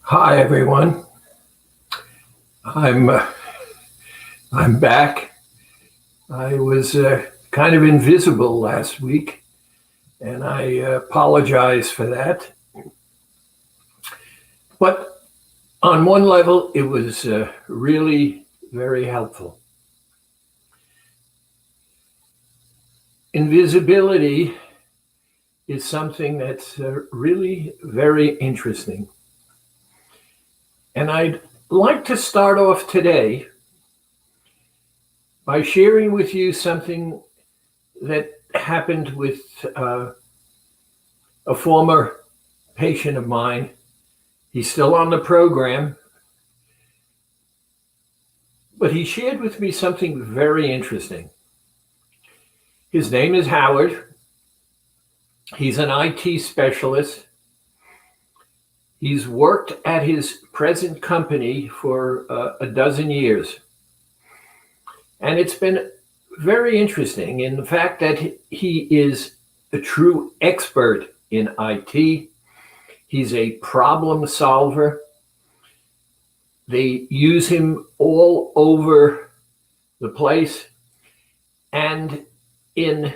Hi everyone. I'm uh, I'm back. I was kind of invisible last week, and I apologize for that. But on one level, it was really very helpful. Invisibility is something that's really very interesting, and I'd like to start off today by sharing with you something that happened with a former patient of mine. He's still on the program, but he shared with me something very interesting. His name is Howard. He's an IT specialist. He's worked at his present company for a dozen years. And it's been very interesting in the fact that he is a true expert in IT. He's a problem solver. They use him all over the place. And in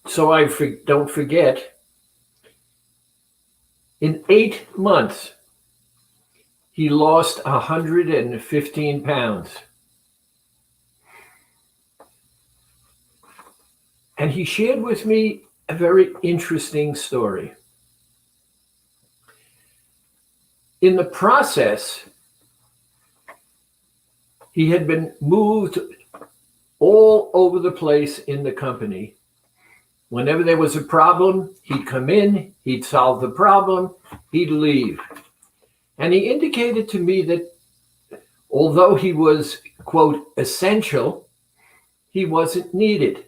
so I don't forget, in 8 months, he lost 115 pounds. And he shared with me a very interesting story. In the process, he had been moved all over the place in the company. Whenever there was a problem, he'd come in, he'd solve the problem, he'd leave. And he indicated to me that although he was, quote, essential, he wasn't needed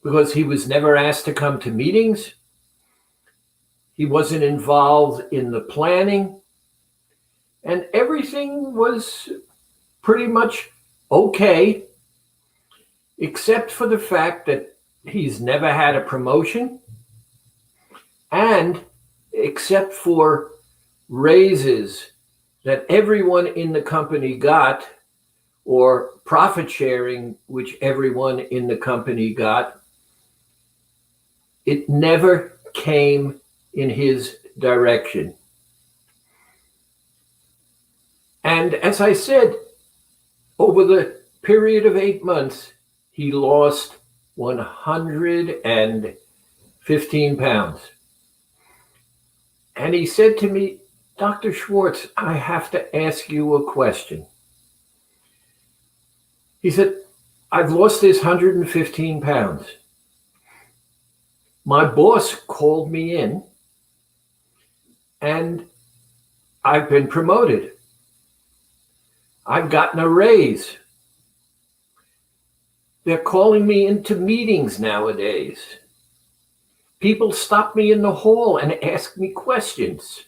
because he was never asked to come to meetings. He wasn't involved in the planning. And everything was pretty much okay, except for the fact that he's never had a promotion, and except for raises that everyone in the company got, or profit sharing, which everyone in the company got, it never came in his direction. And as I said, over the period of 8 months, he lost 115 pounds. And he said to me, Dr. Schwartz, I have to ask you a question. He said, I've lost this 115 pounds. My boss called me in and I've been promoted. I've gotten a raise. They're calling me into meetings nowadays. People stop me in the hall and ask me questions.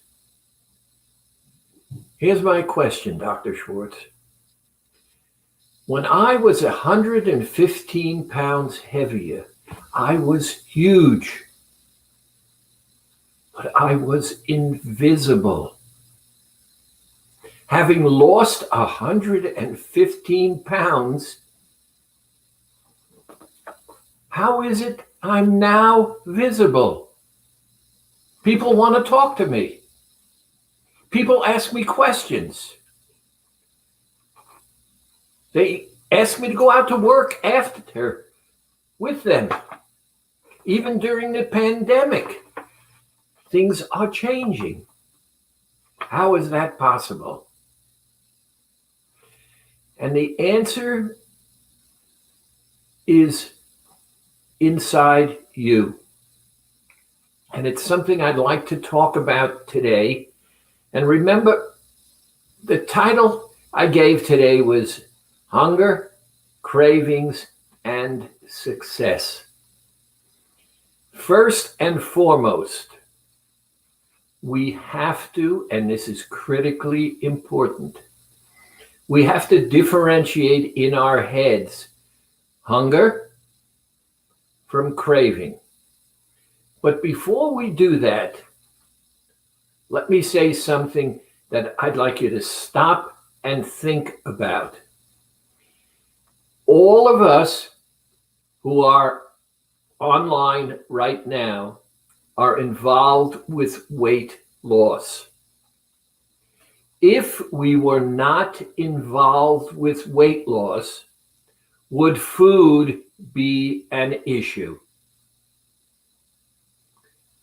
Here's my question, Dr. Schwartz. When I was 115 pounds heavier, I was huge, but I was invisible. Having lost 115 pounds, how is it I'm now visible? People want to talk to me. People ask me questions. They ask me to go out to work after with them. Even during the pandemic, things are changing. How is that possible? And the answer is inside you. And it's something I'd like to talk about today. And remember, the title I gave today was Hunger, Cravings, and Success. First and foremost, we have to, and this is critically important, we have to differentiate in our heads hunger from craving. But before we do that, let me say something that I'd like you to stop and think about. All of us who are online right now are involved with weight loss. If we were not involved with weight loss, would food be an issue?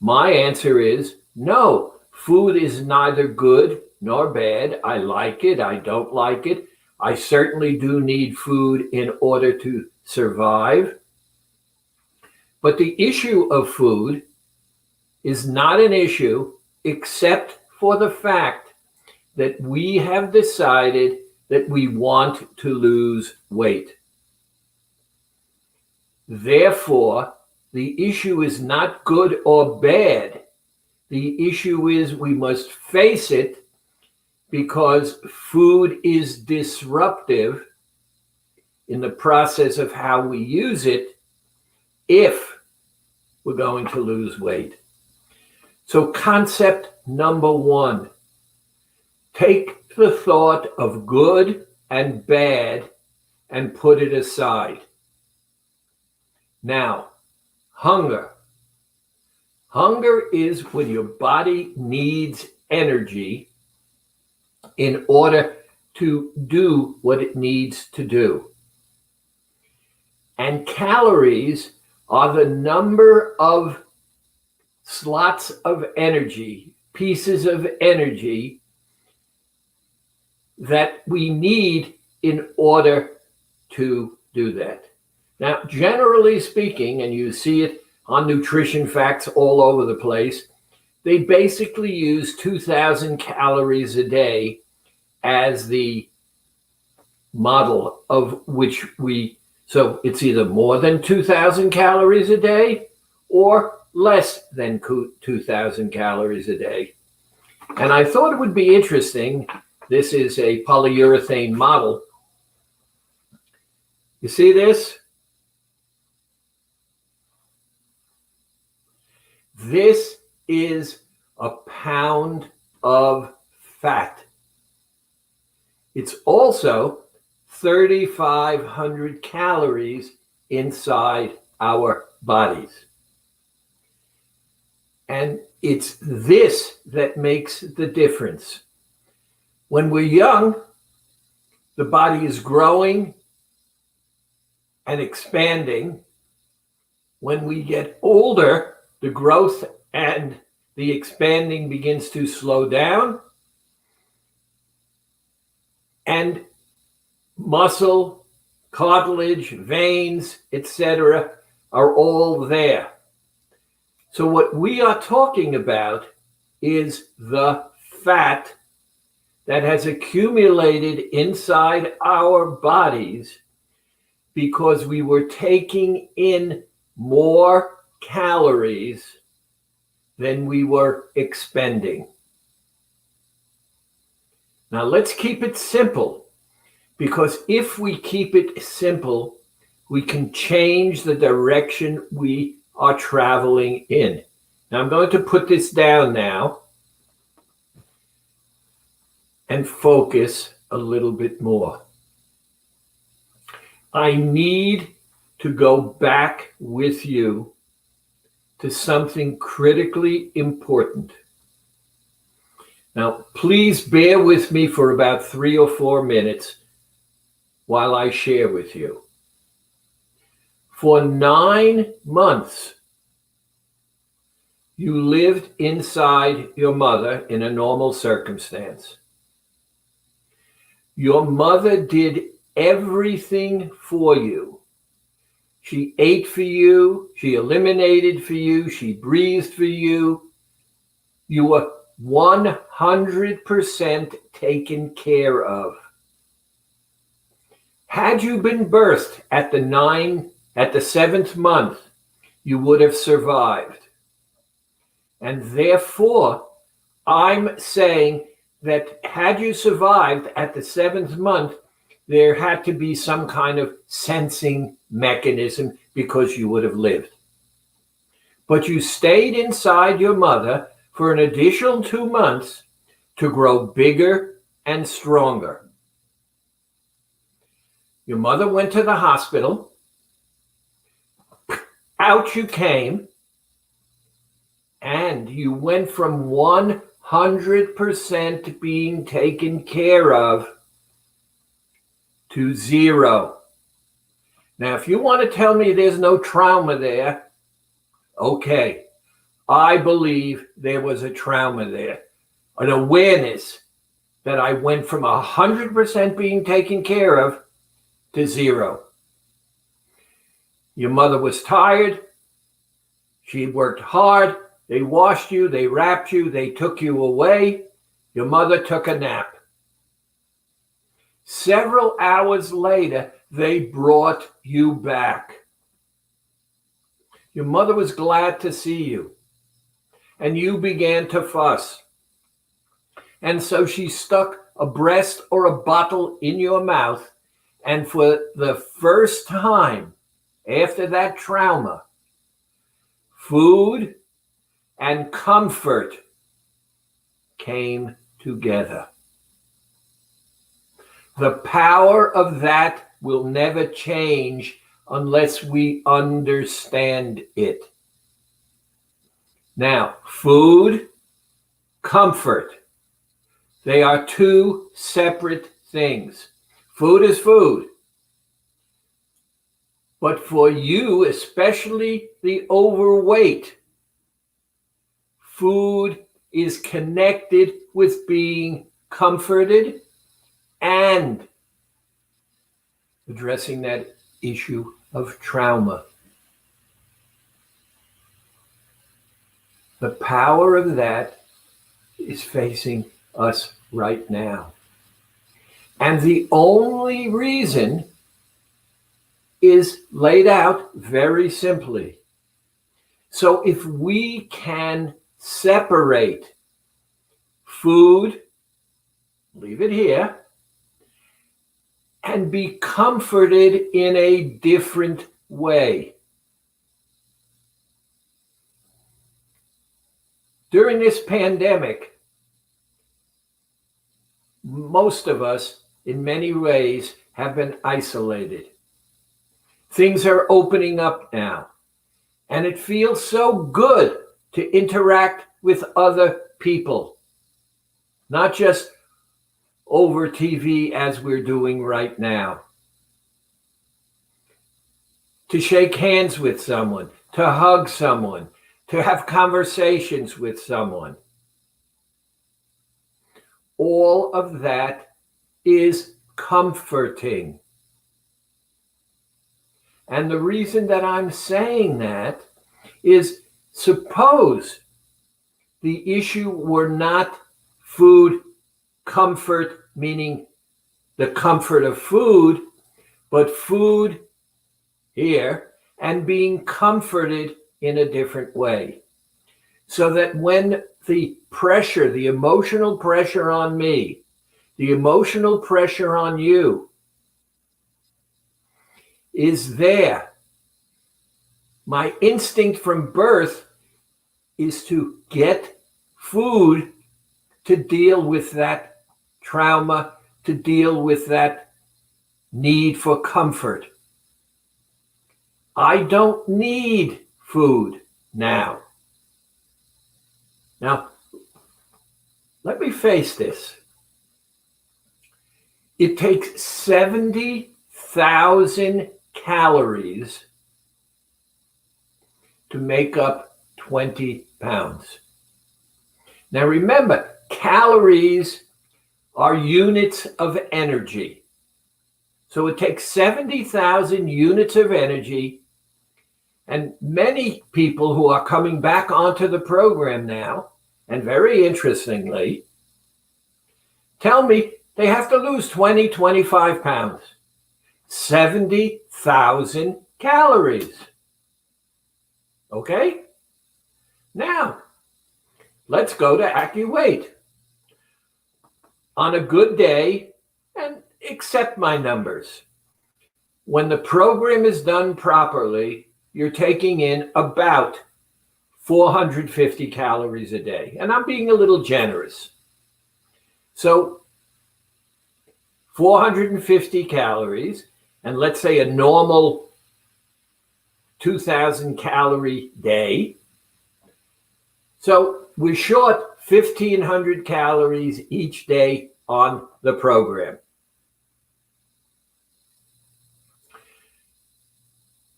My answer is no. Food is neither good nor bad. I like it. I don't like it. I certainly do need food in order to survive. But the issue of food is not an issue except for the fact that we have decided that we want to lose weight. Therefore, the issue is not good or bad. The issue is we must face it because food is disruptive in the process of how we use it if we're going to lose weight. So concept number one, take the thought of good and bad and put it aside. Now, hunger. Hunger is when your body needs energy in order to do what it needs to do. And calories are the number of slots of energy, pieces of energy that we need in order to do that. Now, generally speaking, and you see it on nutrition facts all over the place, they basically use 2,000 calories a day as the model of which so it's either more than 2,000 calories a day or less than 2,000 calories a day. And I thought it would be interesting. This is a polyurethane model. You see this? This is a pound of fat. It's also 3,500 calories inside our bodies. And it's this that makes the difference. When we're young, the body is growing and expanding. When we get older, the growth and the expanding begins to slow down, and muscle, cartilage, veins, etc. are all there. So what we are talking about is the fat that has accumulated inside our bodies because we were taking in more calories than we were expending. Now let's keep it simple, because if we keep it simple, we can change the direction we are traveling in. Now I'm going to put this down now and focus a little bit more. I need to go back with you to something critically important. Now, please bear with me for about 3 or 4 minutes while I share with you. For 9 months, you lived inside your mother in a normal circumstance. Your mother did everything for you. She ate for you, she eliminated for you, she breathed for you. You were 100% taken care of. Had you been birthed at the 7th month, you would have survived. And therefore, I'm saying that had you survived at the 7th month, there had to be some kind of sensing mechanism because you would have lived. But you stayed inside your mother for for an additional 2 months to grow bigger and stronger. Your mother went to the hospital. Out you came. And you went from 100% being taken care of to 0. Now, if you want to tell me there's no trauma there, okay. I believe there was a trauma there, an awareness that I went from 100% being taken care of to 0. Your mother was tired. She worked hard. They washed you, they wrapped you, they took you away. Your mother took a nap. Several hours later, they brought you back. Your mother was glad to see you, and you began to fuss. And so she stuck a breast or a bottle in your mouth, and for the first time after that trauma, food and comfort came together. The power of that will never change unless we understand it. Now, food, comfort, they are 2 separate things. Food is food. But for you, especially the overweight, food is connected with being comforted and addressing that issue of trauma. The power of that is facing us right now. And the only reason is laid out very simply. So if we can separate food, leave it here, and be comforted in a different way. During this pandemic, most of us, in many ways, have been isolated. Things are opening up now, and it feels so good to interact with other people, not just over TV as we're doing right now. To shake hands with someone, to hug someone, to have conversations with someone. All of that is comforting. And the reason that I'm saying that is, suppose the issue were not food comfort, meaning the comfort of food, but food here and being comforted in a different way. So that when the pressure, the emotional pressure on me, the emotional pressure on you is there, my instinct from birth is to get food to deal with that trauma, to deal with that need for comfort. I don't need food now. Now, let me face this. It takes 70,000 calories to make up 20 pounds. Now remember, calories are units of energy. So it takes 70,000 units of energy, and many people who are coming back onto the program now, and very interestingly, tell me they have to lose 20, 25 pounds. 70,000 calories. Okay? Now, let's go to AccuWeight. On a good day, and accept my numbers, when the program is done properly, you're taking in about 450 calories a day. And I'm being a little generous. So 450 calories, and let's say a normal 2,000 calorie day. So we're short 1,500 calories each day on the program.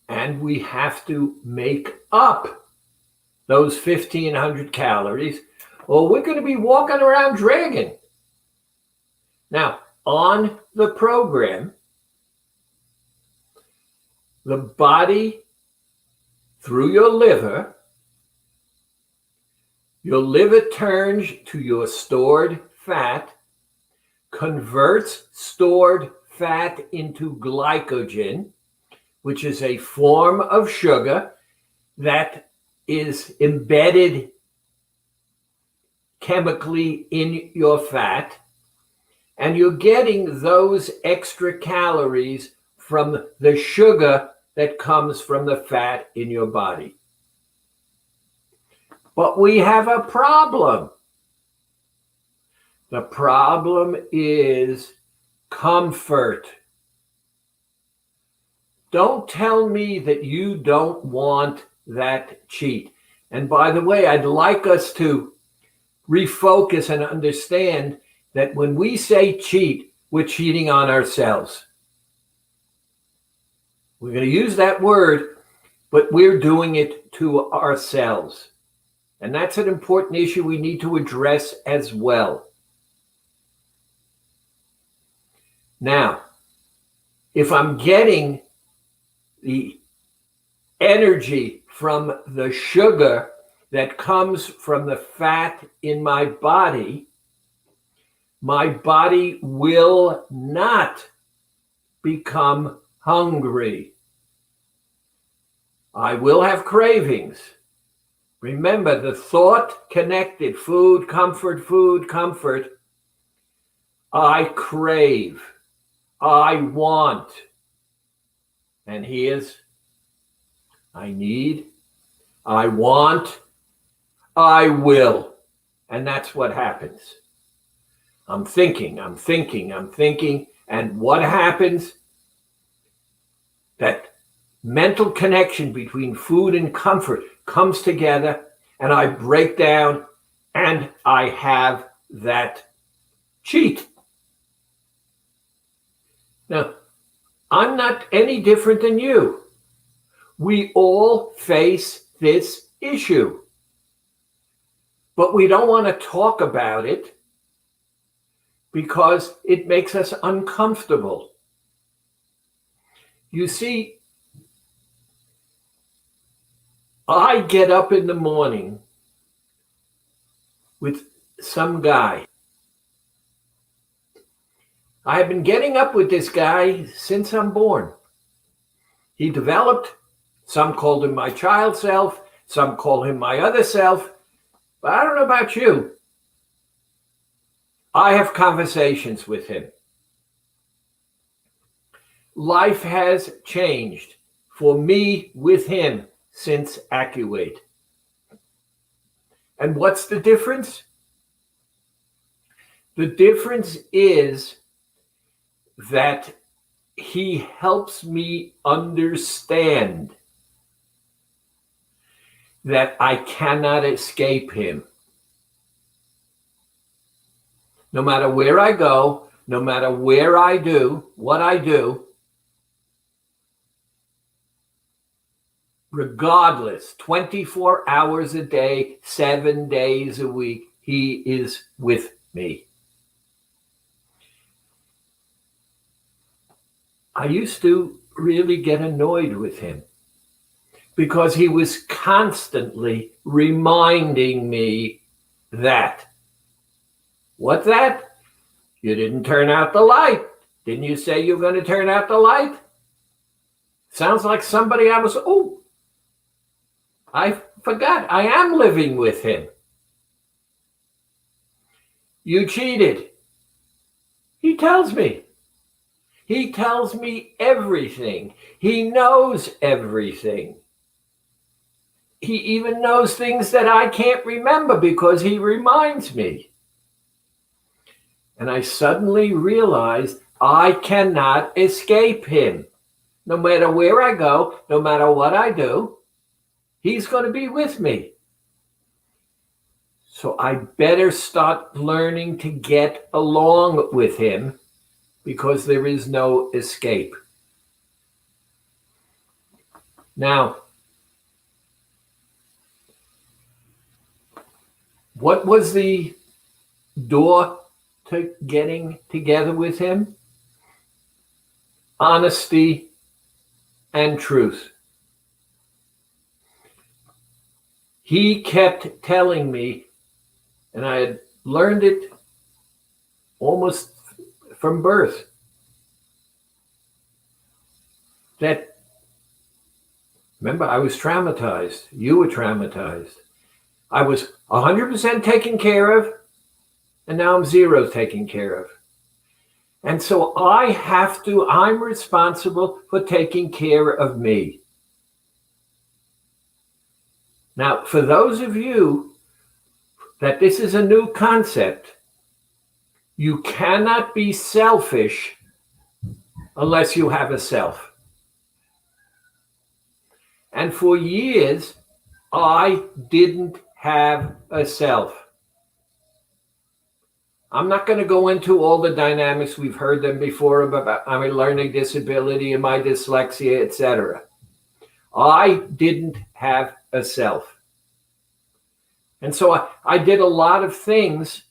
And we have to make up those 1,500 calories, or we're going to be walking around dragging. Now, on the program, the body, through your liver turns to your stored fat, converts stored fat into glycogen, which is a form of sugar that is embedded chemically in your fat, and you're getting those extra calories from the sugar that comes from the fat in your body. But we have a problem. The problem is comfort. Don't tell me that you don't want that cheat. And by the way, I'd like us to refocus and understand that when we say cheat, we're cheating on ourselves. We're going to use that word, but we're doing it to ourselves. And that's an important issue we need to address as well. Now, if I'm getting the energy from the sugar that comes from the fat in my body will not become hungry. I will have cravings. Remember, the thought connected, food, comfort. I crave, I want. And here's, I need, I want, I will. And that's what happens. I'm thinking. And what happens? That mental connection between food and comfort comes together, and I break down, and I have that cheat. Now, I'm not any different than you. We all face this issue, but we don't want to talk about it because it makes us uncomfortable. You see, I get up in the morning with some guy. I have been getting up with this guy since I'm born. He developed, some called him my child self, some call him my other self, but I don't know about you. I have conversations with him. Life has changed for me with him since AccuWeight. And what's the difference? The difference is that he helps me understand that I cannot escape him. No matter where I go, no matter where I do, what I do, regardless, 24 hours a day, 7 days a week, he is with me. I used to really get annoyed with him because he was constantly reminding me that. What that? You didn't turn out the light. Didn't you say you were going to turn out the light? Sounds like somebody I forgot. I am living with him. You cheated. He tells me. He tells me everything. He knows everything. he even knows things that I can't remember because he reminds me. And I suddenly realized I cannot escape him. No matter where I go, no matter what I do, he's going to be with me. So I better start learning to get along with him because there is no escape. Now, what was the door to getting together with him? Honesty and truth. He kept telling me, and I had learned it almost from birth, that, remember, I was traumatized. You were traumatized. I was 100% taken care of, and now I'm 0 taken care of. And so I'm responsible for taking care of me. Now, for those of you that this is a new concept, you cannot be selfish unless you have a self. And for years, I didn't have a self. I'm not going to go into all the dynamics. We've heard them before about my learning disability and my dyslexia, etc. I didn't have a self. And so I did a lot of things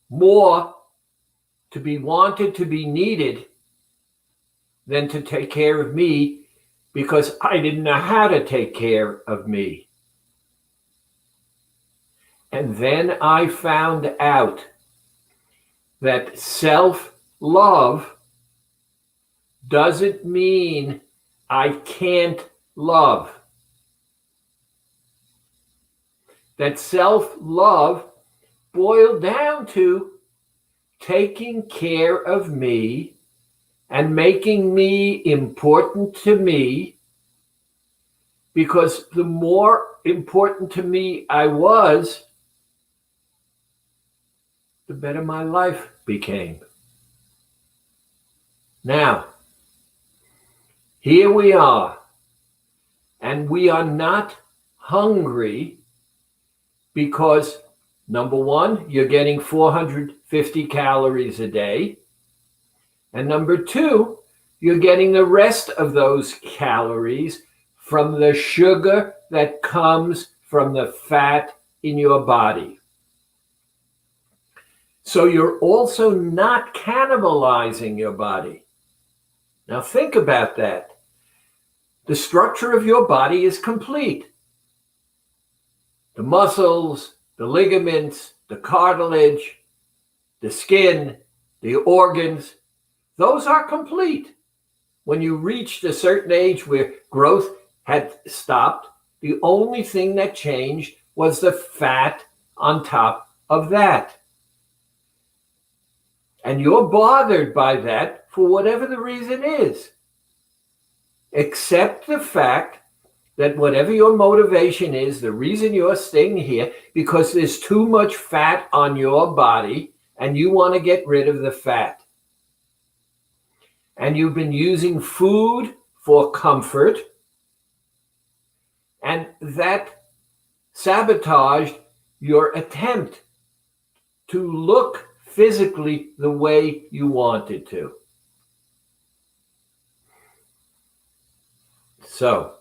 more to be wanted, to be needed, than to take care of me because I didn't know how to take care of me. And then I found out that self-love doesn't mean I can't love. That self-love boiled down to taking care of me and making me important to me, because the more important to me I was, the better my life became. Now, here we are, and we are not hungry because, number one, you're getting 450 calories a day, and number two, you're getting the rest of those calories from the sugar that comes from the fat in your body. So you're also not cannibalizing your body. Now think about that. The structure of your body is complete. The muscles, the ligaments, the cartilage, the skin, the organs, those are complete. When you reached a certain age where growth had stopped, the only thing that changed was the fat on top of that. And you're bothered by that for whatever the reason is. Accept the fact that whatever your motivation is, the reason you're staying here, because there's too much fat on your body and you want to get rid of the fat. And you've been using food for comfort, and that sabotaged your attempt to look physically the way you wanted to. So,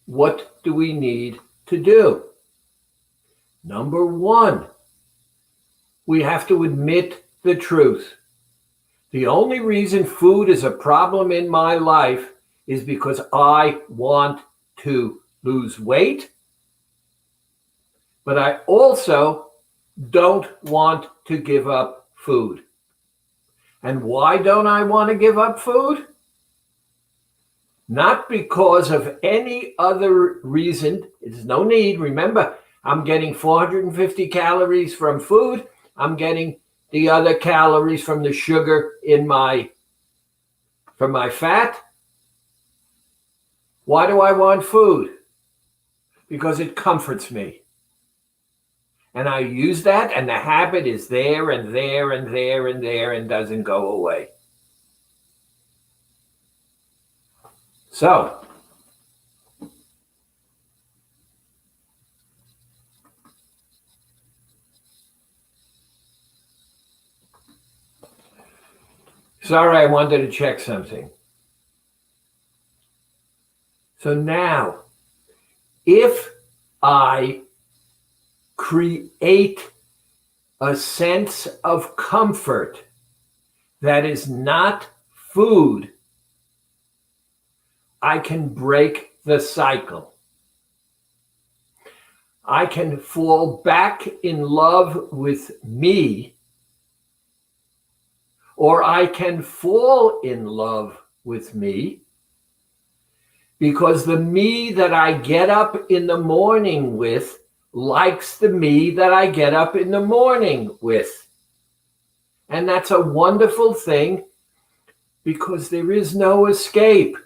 what do we need to do? Number one, we have to admit the truth. The only reason food is a problem in my life is because I want to lose weight, but I also don't want to give up food. And why don't I want to give up food? Not because of any other reason. There's no need. Remember, I'm getting 450 calories from food. I'm getting the other calories from the sugar from my fat. Why do I want food? because it comforts me. And I use that, and the habit is there and there and there and there and doesn't go away. So, sorry, I wanted to check something. So now, if I create a sense of comfort that is not food, I can break the cycle. I can fall back in love with me, or I can fall in love with me, because the me that I get up in the morning with likes the me that I get up in the morning with. And that's a wonderful thing, because there is no escape.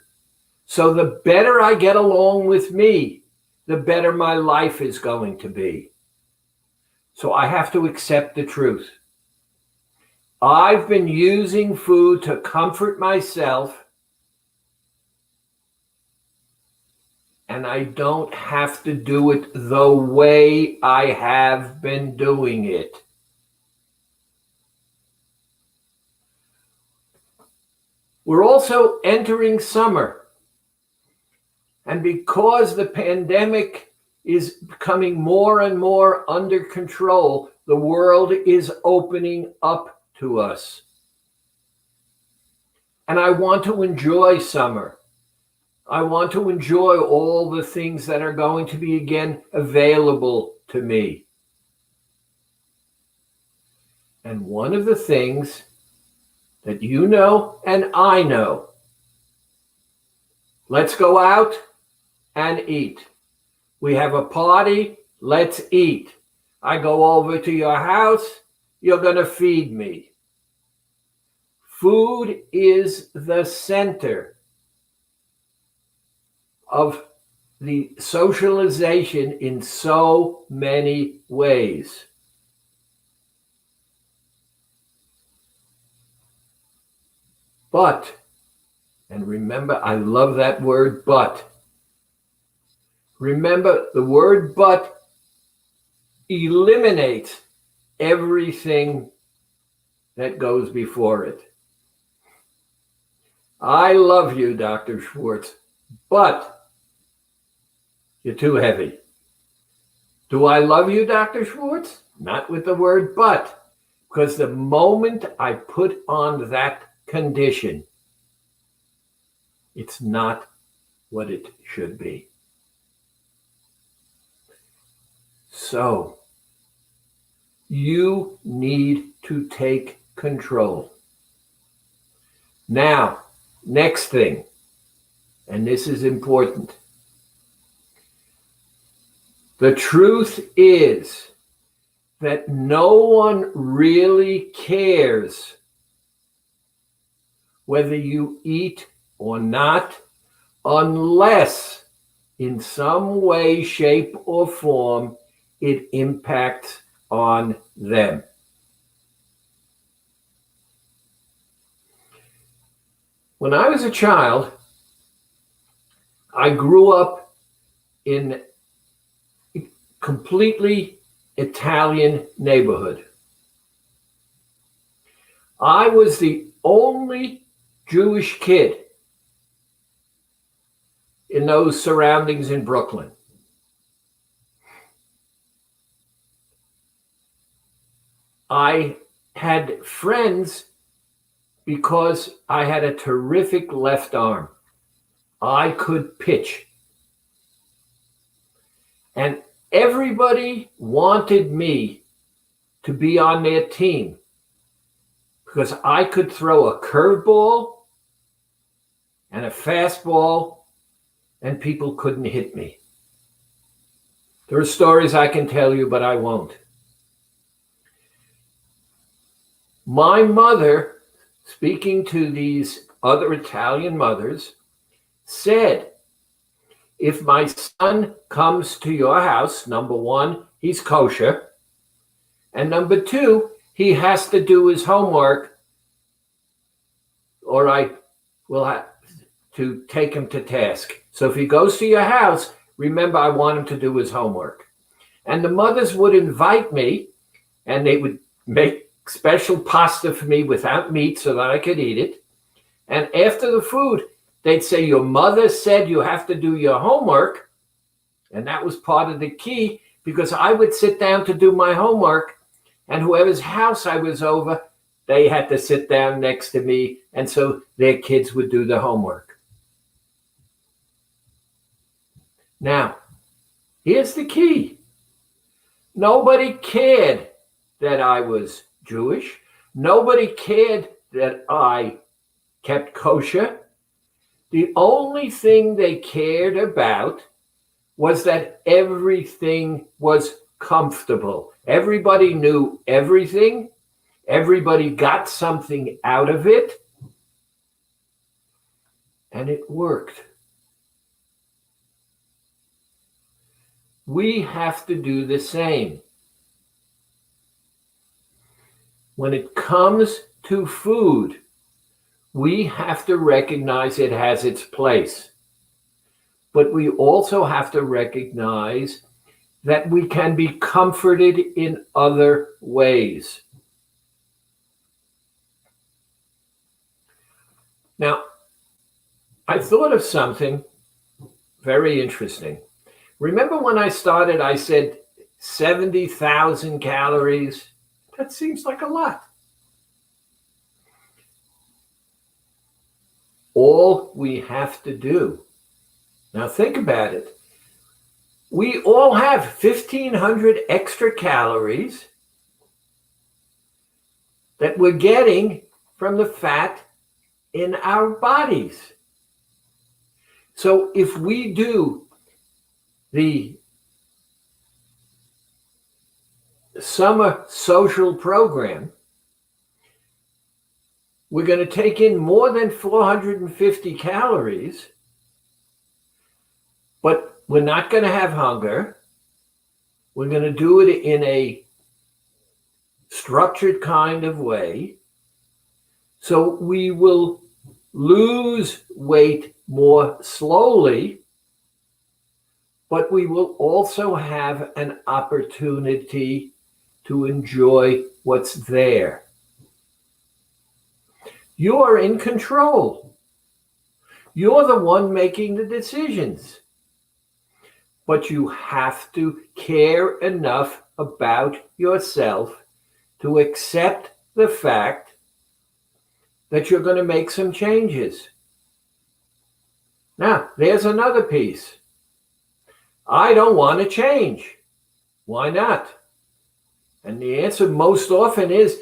So the better I get along with me, the better my life is going to be. So I have to accept the truth. I've been using food to comfort myself, and I don't have to do it the way I have been doing it. We're also entering summer. And because the pandemic is becoming more and more under control, the world is opening up to us. And I want to enjoy summer. I want to enjoy all the things that are going to be again available to me. And one of the things that you know and I know, let's go out and eat. We have a party, let's eat. I go over to your house, you're going to feed me. Food is the center of the socialization in so many ways. But, and remember, I love that word, but. Remember, the word but eliminates everything that goes before it. I love you, Dr. Schwartz, but you're too heavy. Do I love you, Dr. Schwartz? Not with the word but, because the moment I put on that condition, it's not what it should be. So, you need to take control. Now, next thing, and this is important. The truth is that no one really cares whether you eat or not, unless in some way, shape, or form it impacts on them. When I was a child, I grew up in a completely Italian neighborhood. I was the only Jewish kid in those surroundings in Brooklyn. I had friends because I had a terrific left arm. I could pitch. And everybody wanted me to be on their team because I could throw a curveball and a fastball and people couldn't hit me. There are stories I can tell you, but I won't. My mother, speaking to these other Italian mothers, said, if my son comes to your house, number one, he's kosher. And number two, he has to do his homework, or I will have to take him to task. So if he goes to your house, remember, I want him to do his homework. And the mothers would invite me, and they would make special pasta for me without meat so that I could eat it. And after the food, they'd say, your mother said you have to do your homework. And that was part of the key, because I would sit down to do my homework, and whoever's house I was over, they had to sit down next to me. And so their kids would do the homework. Now, here's the key. Nobody cared that I was Jewish. Nobody cared that I kept kosher. The only thing they cared about was that everything was comfortable. Everybody knew everything. Everybody got something out of it. And it worked. We have to do the same. When it comes to food, we have to recognize it has its place. But we also have to recognize that we can be comforted in other ways. Now, I thought of something very interesting. Remember when I started, I said 70,000 calories? That seems like a lot. All we have to do, now think about it. We all have 1,500 extra calories that we're getting from the fat in our bodies. So if we do the summer social program, we're going to take in more than 450 calories, but we're not going to have hunger. We're going to do it in a structured kind of way. So we will lose weight more slowly, but we will also have an opportunity to enjoy what's there. You are in control. You're the one making the decisions. But you have to care enough about yourself to accept the fact that you're going to make some changes. Now, there's another piece. I don't want to change. Why not? And the answer most often is,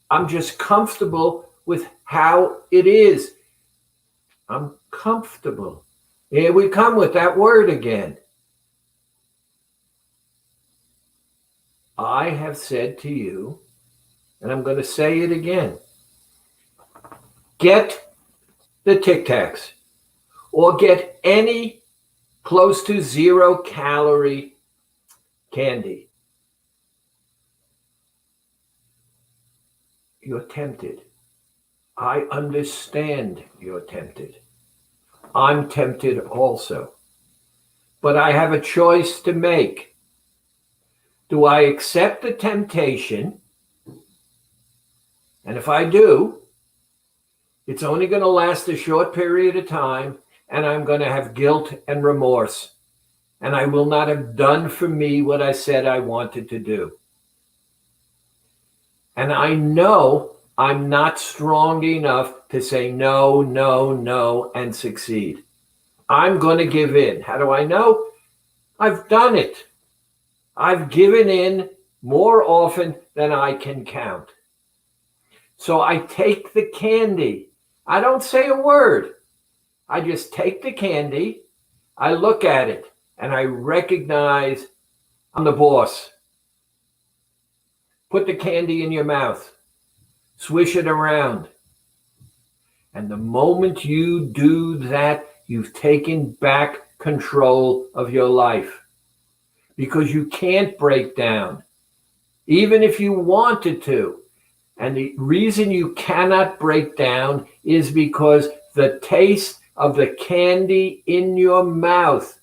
I'm just comfortable with how it is. I'm comfortable. Here we come with that word again. I have said to you, and I'm going to say it again, get the Tic Tacs or get any close to 0 calorie candy. You're tempted. I understand you're tempted. I'm tempted also. But I have a choice to make. Do I accept the temptation? And if I do, it's only going to last a short period of time, and I'm going to have guilt and remorse. And I will not have done for me what I said I wanted to do. And I know I'm not strong enough to say no, no, no, and succeed. I'm going to give in. How do I know? I've done it. I've given in more often than I can count. So I take the candy. I don't say a word. I just take the candy. I look at it and I recognize I'm the boss. Put the candy in your mouth. Swish it around. And the moment you do that, you've taken back control of your life because you can't break down, even if you wanted to. And the reason you cannot break down is because the taste of the candy in your mouth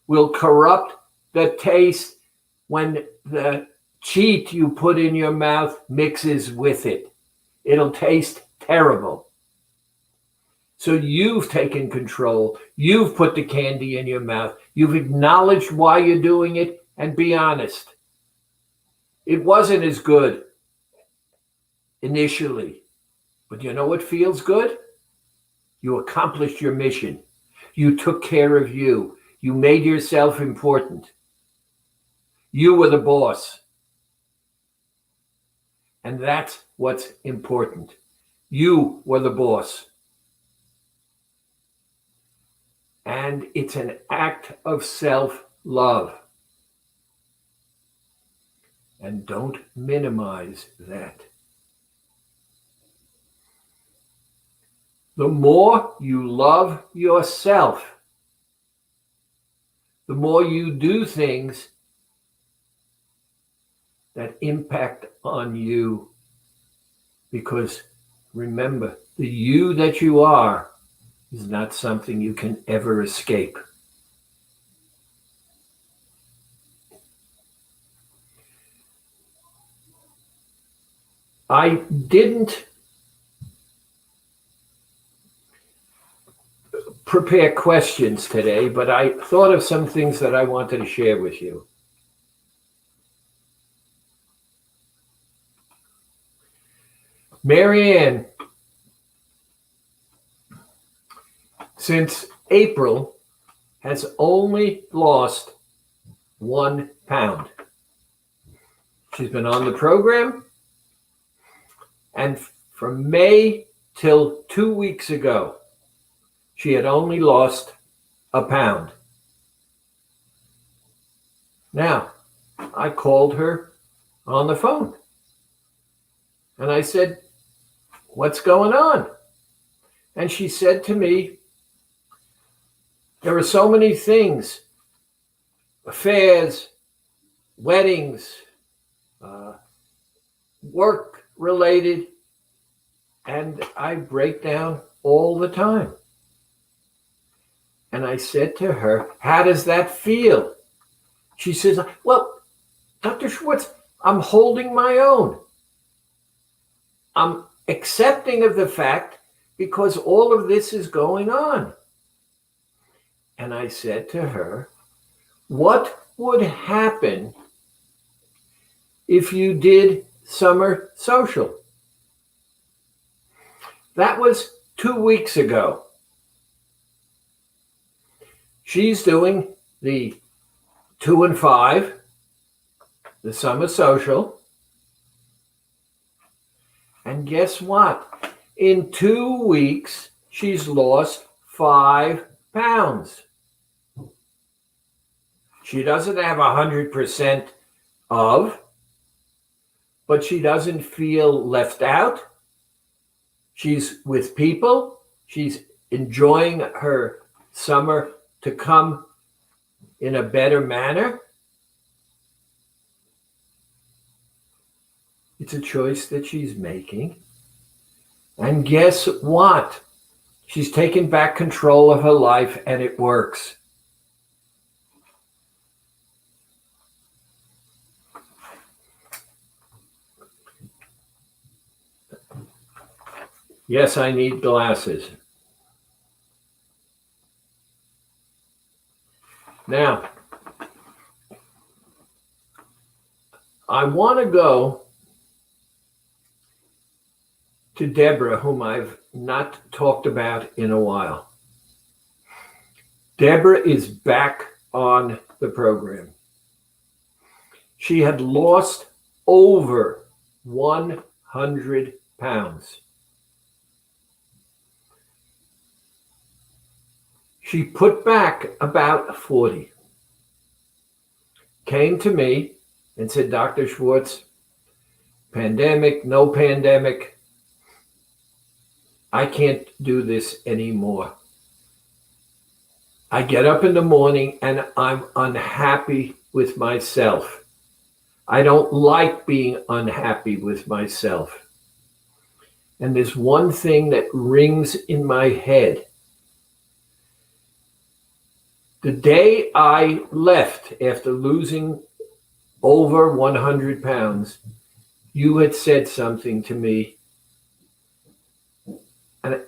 will corrupt the taste when the cheat you put in your mouth mixes with it. It'll taste terrible. So you've taken control. You've put the candy in your mouth. You've acknowledged why you're doing it, and be honest. It wasn't as good initially, but you know what feels good? You accomplished your mission. You took care of you. You made yourself important. You were the boss. And that's what's important. You were the boss. And it's an act of self-love. And don't minimize that. The more you love yourself, the more you do things that impact on you. Because remember, the you that you are is not something you can ever escape. I didn't prepare questions today, but I thought of some things that I wanted to share with you. Marianne, since April, has only lost 1 pound. She's been on the program, and from May till 2 weeks ago, she had only lost 1 pound. Now, I called her on the phone, and I said, "What's going on?" And she said to me, "There are so many things, affairs, weddings, work related, and I break down all the time." And I said to her, "How does that feel?" She says, "Well, Dr. Schwartz, I'm holding my own. I'm accepting of the fact because all of this is going on." And I said to her, "What would happen if you did summer social?" That was 2 weeks ago. She's doing the 2 and 5, the summer social. And guess what? In 2 weeks, she's lost 5 pounds. She doesn't have 100% of, but she doesn't feel left out. She's with people. She's enjoying her summer to come in a better manner. It's a choice that she's making. And guess what? She's taken back control of her life, and it works. Yes, I need glasses. Now, I want to go to Deborah, whom I've not talked about in a while. Deborah is back on the program. She had lost over 100 pounds. She put back about 40. Came to me and said, "Dr. Schwartz, pandemic, no pandemic, I can't do this anymore. I get up in the morning and I'm unhappy with myself. I don't like being unhappy with myself. And there's one thing that rings in my head. The day I left after losing over 100 pounds, you had said something to me, and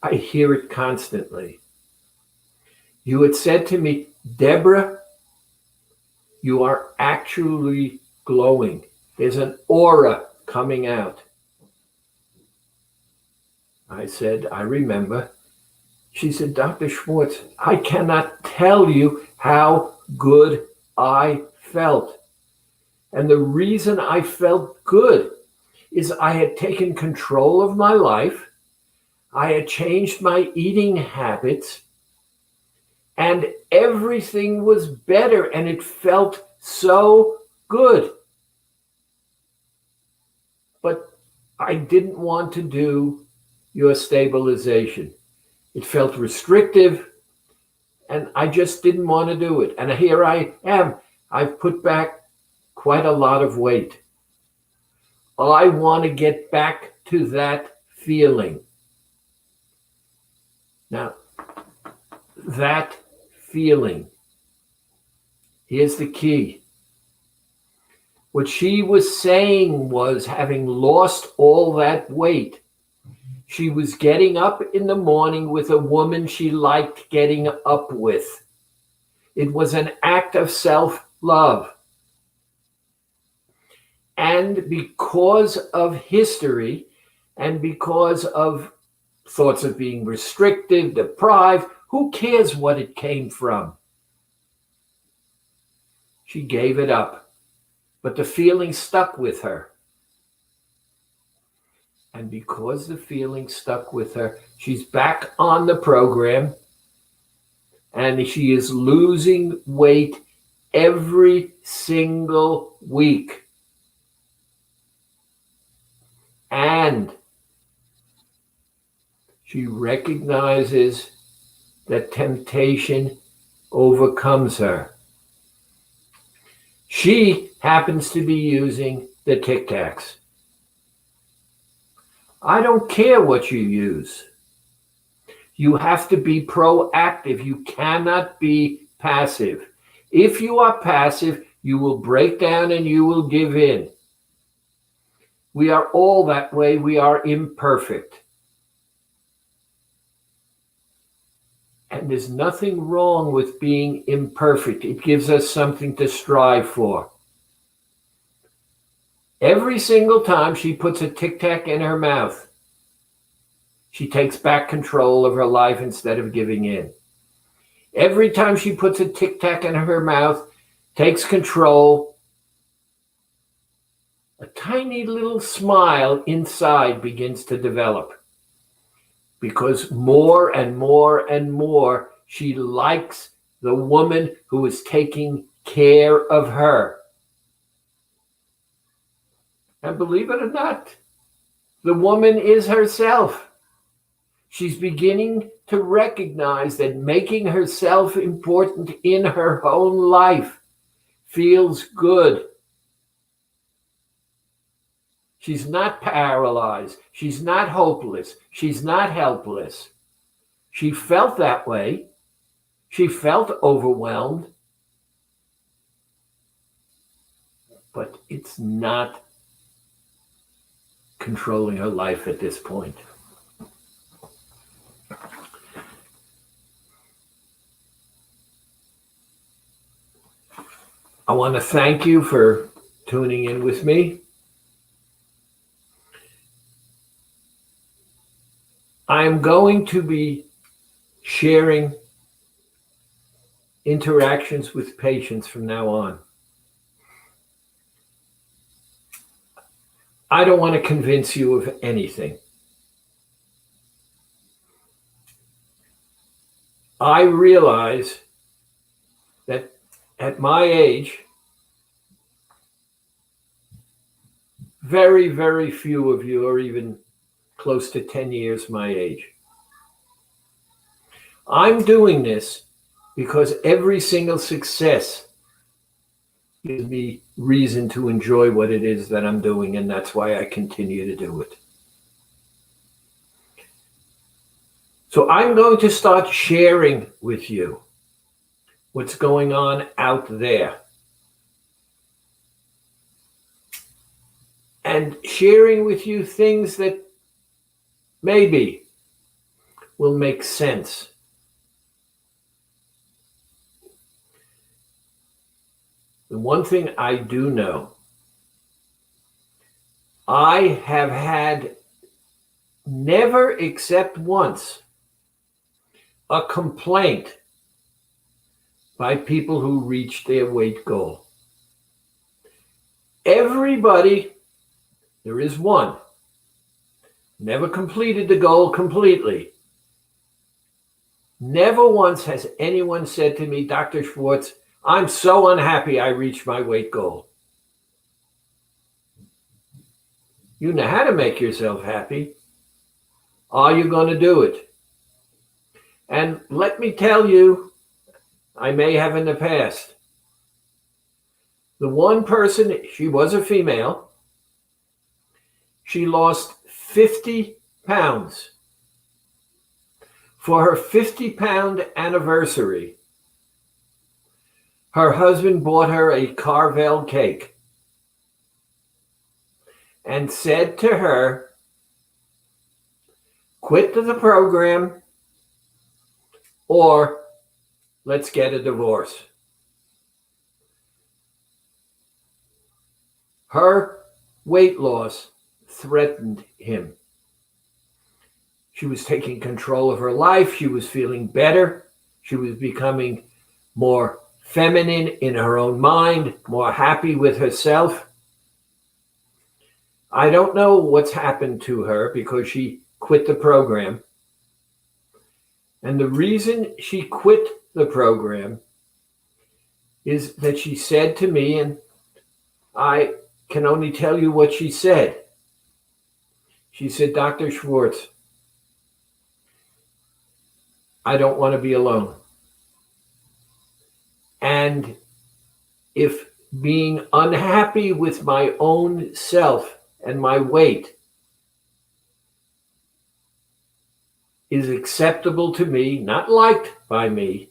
I hear it constantly. You had said to me, Deborah, you are actually glowing. There's an aura coming out. I said, I remember. She said, Dr. Schwartz, I cannot tell you how good I felt. And the reason I felt good is I had taken control of my life. I had changed my eating habits, and everything was better, and it felt so good. But I didn't want to do your stabilization. It felt restrictive, and I just didn't want to do it. And here I am. I've put back quite a lot of weight. I want to get back to that feeling. Now, that feeling, here's the key. What she was saying was, having lost all that weight, she was getting up in the morning with a woman she liked getting up with. It was an act of self-love. And because of history and because of thoughts of being restricted, deprived, who cares what it came from? She gave it up, but the feeling stuck with her. And because the feeling stuck with her, she's back on the program, and she is losing weight every single week. And she recognizes that temptation overcomes her. She happens to be using the Tic Tacs. I don't care what you use. You have to be proactive. You cannot be passive. If you are passive, you will break down and you will give in. We are all that way. We are imperfect. And there's nothing wrong with being imperfect. It gives us something to strive for. Every single time she puts a Tic Tac in her mouth, she takes back control of her life instead of giving in. Every time she puts a Tic Tac in her mouth, takes control, a tiny little smile inside begins to develop. Because more and more and more, she likes the woman who is taking care of her. And believe it or not, the woman is herself. She's beginning to recognize that making herself important in her own life feels good. She's not paralyzed. She's not hopeless. She's not helpless. She felt that way. She felt overwhelmed. But it's not controlling her life at this point. I want to thank you for tuning in with me. I'm going to be sharing interactions with patients from now on. I don't want to convince you of anything. I realize that at my age, very, very few of you are even close to 10 years my age. I'm doing this because every single success gives me reason to enjoy what it is that I'm doing, and that's why I continue to do it. So I'm going to start sharing with you what's going on out there, and sharing with you things that maybe will make sense. The one thing I do know, I have had never except once a complaint by people who reached their weight goal. Everybody, there is one, never completed the goal completely. Never once has anyone said to me, Dr. Schwartz, I'm so unhappy I reached my weight goal. You know how to make yourself happy. Are you going to do it? And let me tell you, I may have in the past. The one person, she was a female, she lost 50 pounds. For her 50-pound anniversary, her husband bought her a Carvel cake and said to her, quit the program or let's get a divorce. Her weight loss threatened him. She was taking control of her life. She was feeling better. She was becoming more feminine in her own mind, more happy with herself. I don't know what's happened to her because she quit the program. And the reason she quit the program is that she said to me, and I can only tell you what she said. She said, Dr. Schwartz, I don't want to be alone. And if being unhappy with my own self and my weight is acceptable to me, not liked by me,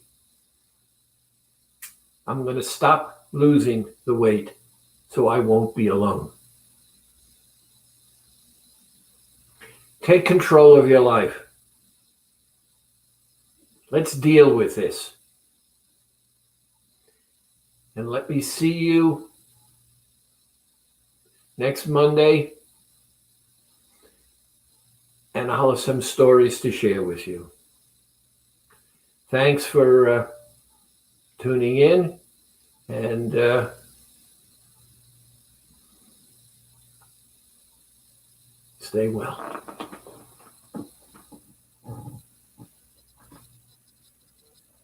I'm going to stop losing the weight so I won't be alone. Take control of your life. Let's deal with this. And let me see you next Monday. And I'll have some stories to share with you. Thanks for tuning in. And stay well.